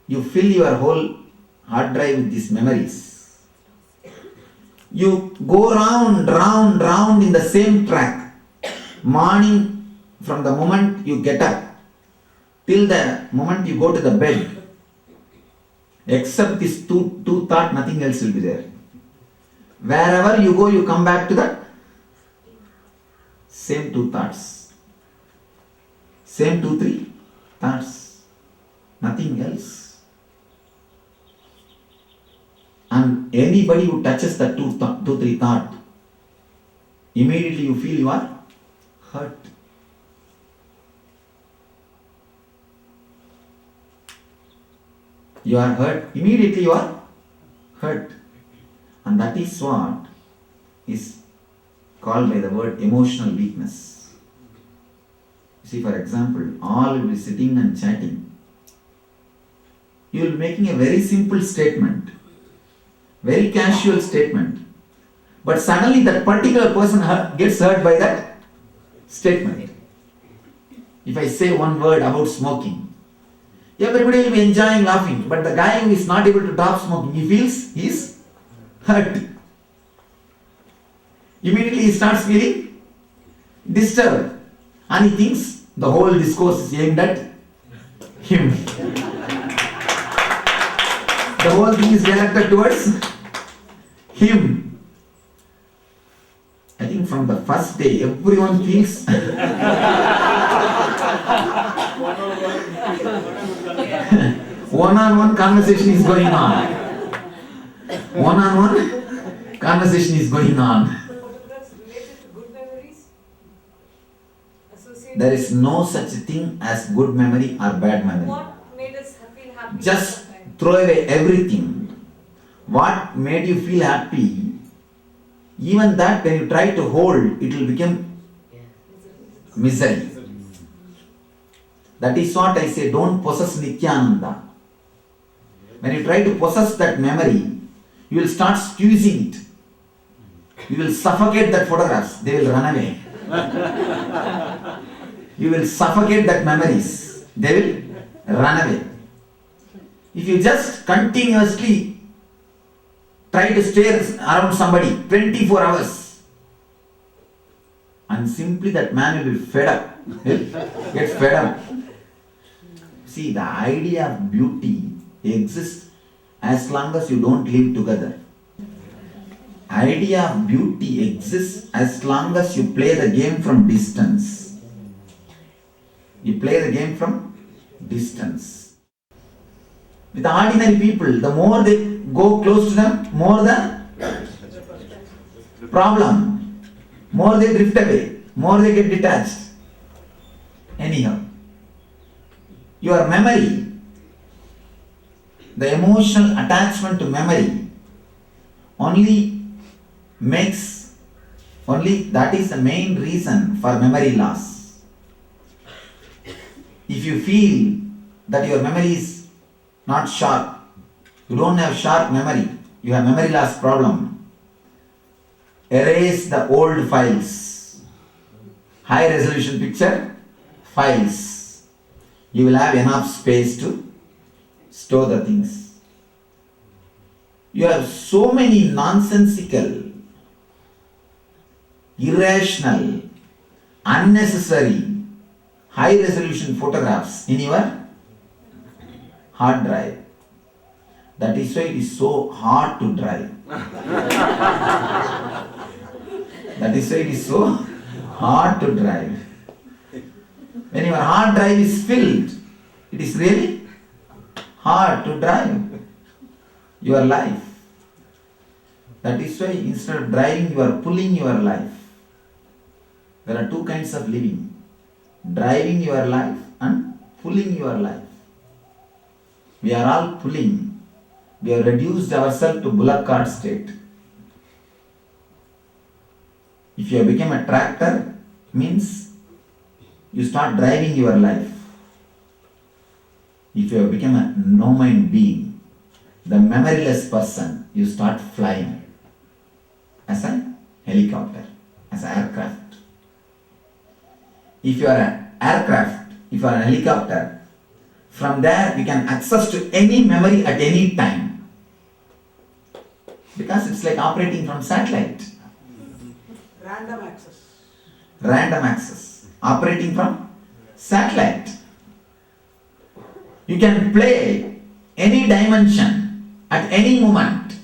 You fill your whole hard drive with these memories. You go round in the same track. Morning, from the moment you get up till the moment you go to the bed. Except this two thought, nothing else will be there. Wherever you go, you come back to the same two thoughts. Same 2-3 thoughts. Nothing else. And anybody who touches the 2-3 thought, immediately you feel you are hurt. You are hurt. Immediately you are hurt. And that is what is called by the word emotional weakness. You see, for example, all will be sitting and chatting. You will be making a very simple statement, very casual statement. But suddenly that particular person gets hurt by that statement. If I say one word about smoking, everybody will be enjoying, laughing. But the guy who is not able to stop smoking, he feels he is hurt. Immediately he starts feeling disturbed. And he thinks the whole discourse is aimed at him. The whole thing is directed towards him. I think from the first day, everyone feels one-on-one conversation is going on. One-on-one conversation is going on. Photographs related to good memories? Associated There is no such thing as good memory or bad memory. What made us feel happy? Just throw away everything. What made you feel happy, even that when you try to hold, it will become misery. That is what I say, don't possess Nithyananda. When you try to possess that memory, you will start squeezing it. You will suffocate that photographs, they will run away. You will suffocate that memories, they will run away. If you just continuously try to stare around somebody 24 hours, and simply that man will be fed up, get fed up. See, the idea of beauty exists as long as you don't live together. Idea of beauty exists as long as you play the game from distance. You play the game from distance. With ordinary people, the more they go close to them, more the problem. More they drift away, more they get detached. Anyhow, your memory, the emotional attachment to memory that is the main reason for memory loss. If you feel that your memory is not sharp, you don't have sharp memory, you have memory loss problem, erase the old files, high resolution picture files. You will have enough space to store the things. You have so many nonsensical, irrational, unnecessary, high resolution photographs in your hard drive. That is why it is so hard to drive. That is why it is so hard to drive. When your hard drive is filled, it is really hard to drive your life. That is why instead of driving, you are pulling your life. There are two kinds of living. Driving your life and pulling your life. We are all pulling. We have reduced ourselves to bullock cart state. If you have become a tractor, means you start driving your life. If you have become a no-mind being, the memoryless person, you start flying as a helicopter, as an aircraft. If you are an aircraft, if you are a helicopter, From there, you can access to any memory at any time. Because it's like operating from satellite. Random access. Random access. Operating from satellite. You can play any dimension at any moment.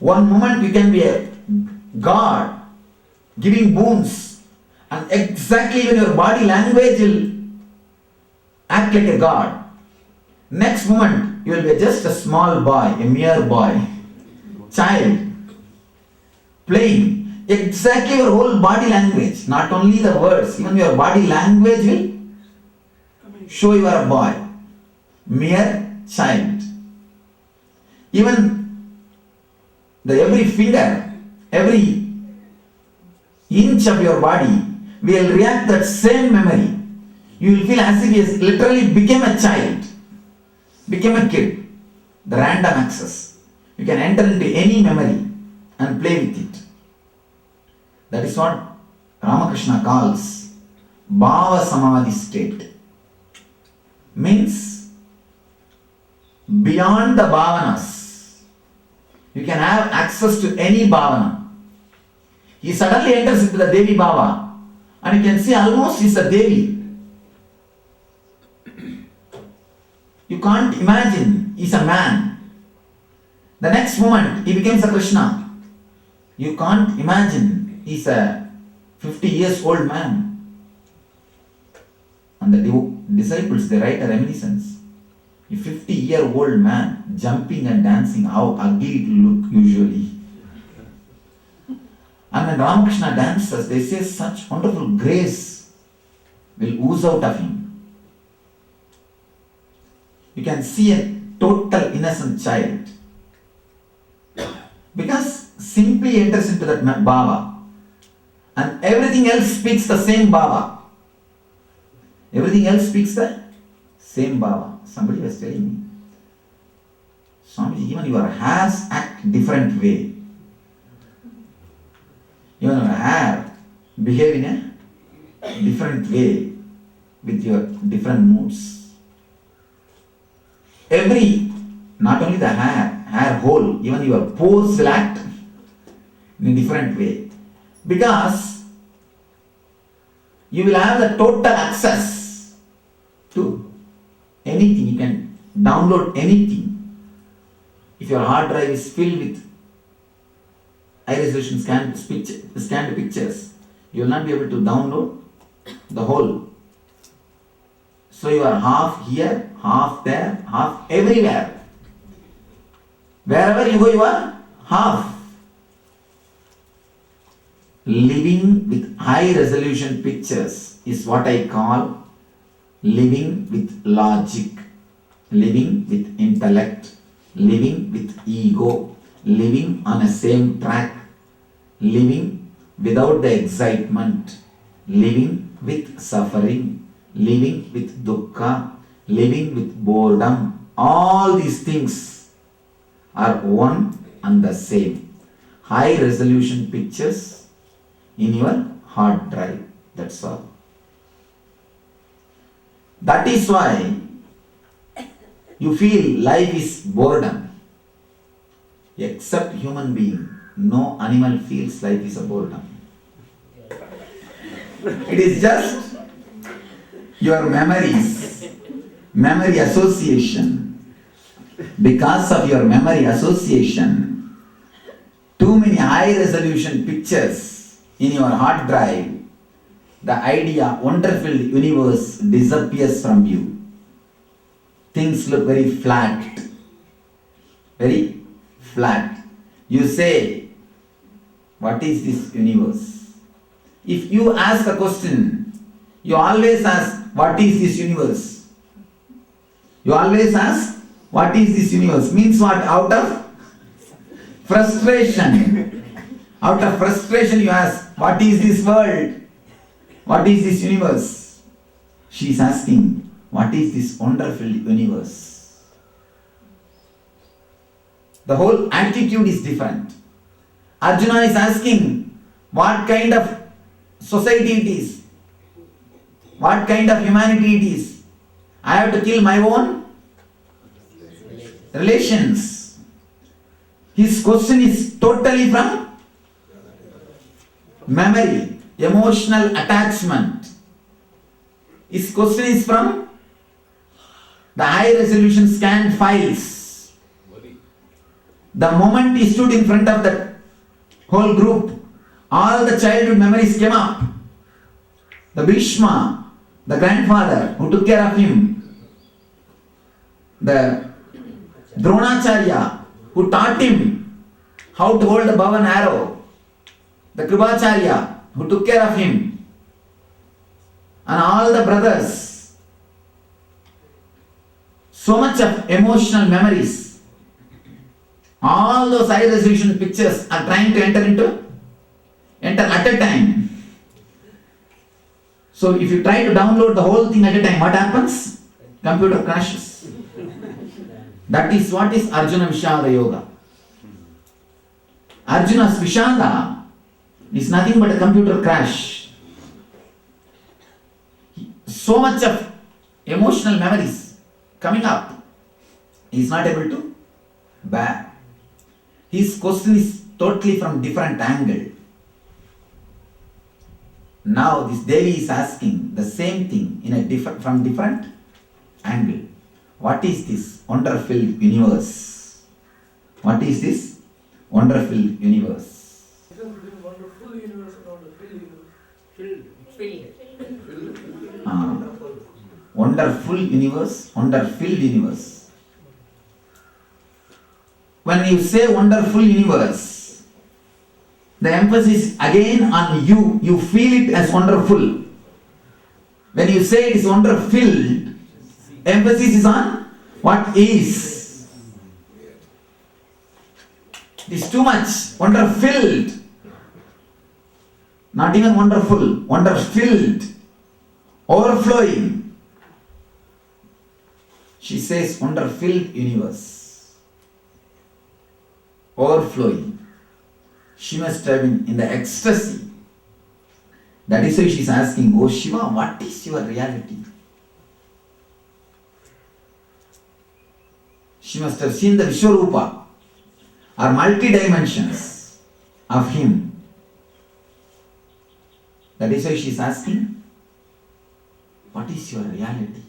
One moment you can be a God giving boons, and exactly when your body language will act like a God. Next moment you will be just a small boy, a mere boy, child, playing. Exactly your whole body language, not only the words, even your body language will show you are a boy, mere child. Even every finger, every inch of your body will react that same memory. You will feel as if you literally became a child, became a kid. The random access. You can enter into any memory and play with it. That is what Ramakrishna calls Bhava Samadhi state. Means beyond the bhavanas, you can have access to any bhavana. He suddenly enters into the Devi Bhava and you can see almost he's a Devi. You can't imagine he's a man. The next moment he becomes a Krishna. You can't imagine he's a 50 years old man. And the disciples, they write a reminiscence. A 50-year-old man jumping and dancing, how ugly it will look usually. And when Ramakrishna dances, they say such wonderful grace will ooze out of him. You can see a total innocent child. Because simply enters into that bhava. And everything else speaks the same bhava. Everything else speaks the same bhava. Somebody was telling me, Swamiji, even your hairs act different way. Even your hair behave in a different way with your different moods. Not only the hair whole, even your pores will act in a different way. Because you will have the total access to anything. You can download anything. If your hard drive is filled with high resolution scanned pictures, you will not be able to download the whole. So you are half here, half there, half everywhere. Wherever you go, you are half. Living with high resolution pictures is what I call living with logic, living with intellect, living with ego, living on a same track, living without the excitement, living with suffering, living with dukkha, living with boredom. All these things are one and the same. High resolution pictures in your hard drive. That's all. That is why you feel life is boredom. Except human being, no animal feels life is a boredom. It is just your memories, memory association. Because of your memory association, too many high resolution pictures in your hard drive, the idea wonderful universe disappears from you. Things look very flat. Very flat. You say, what is this universe? If you ask a question, you always ask, what is this universe? You always ask, what is this universe? Means what? Out of frustration. Out of frustration you ask, what is this world? What is this universe? She is asking, what is this wonderful universe? The whole attitude is different. Arjuna is asking, what kind of society it is? What kind of humanity it is? I have to kill my own relations. His question is totally from memory, emotional attachment. His question is from the high resolution scanned files. The moment he stood in front of the whole group, all the childhood memories came up. The Bhishma, the grandfather who took care of him, the Dronacharya who taught him how to hold the bow and arrow, the Kripacharya who took care of him, and all the brothers. So much of emotional memories. All those high resolution pictures are trying to enter at a time. So if you try to download the whole thing at a time, what happens? Computer crashes. That is what is Arjuna Vishada Yoga. Arjuna's Vishada is nothing but a computer crash. So much of emotional memories coming up, he is not able to bear. His question is totally from different angle. Now this Devi is asking the same thing from different angle. What is this wonderful universe? What is this wonderful universe? It is between wonderful universe and wonderful universe. Wonderful universe, wonder-filled universe. When you say wonderful universe, the emphasis is again on you. You feel it as wonderful. When you say it is wonder-filled, emphasis is on what is. It is too much. Wonder-filled. Not even wonderful. Wonder-filled. Overflowing. She says wonder-filled universe. Overflowing. She must have been in the ecstasy. That is why she is asking, oh Shiva, what is your reality? She must have seen the Vishwarupa or multi-dimensions of him. That is why she is asking, what is your reality?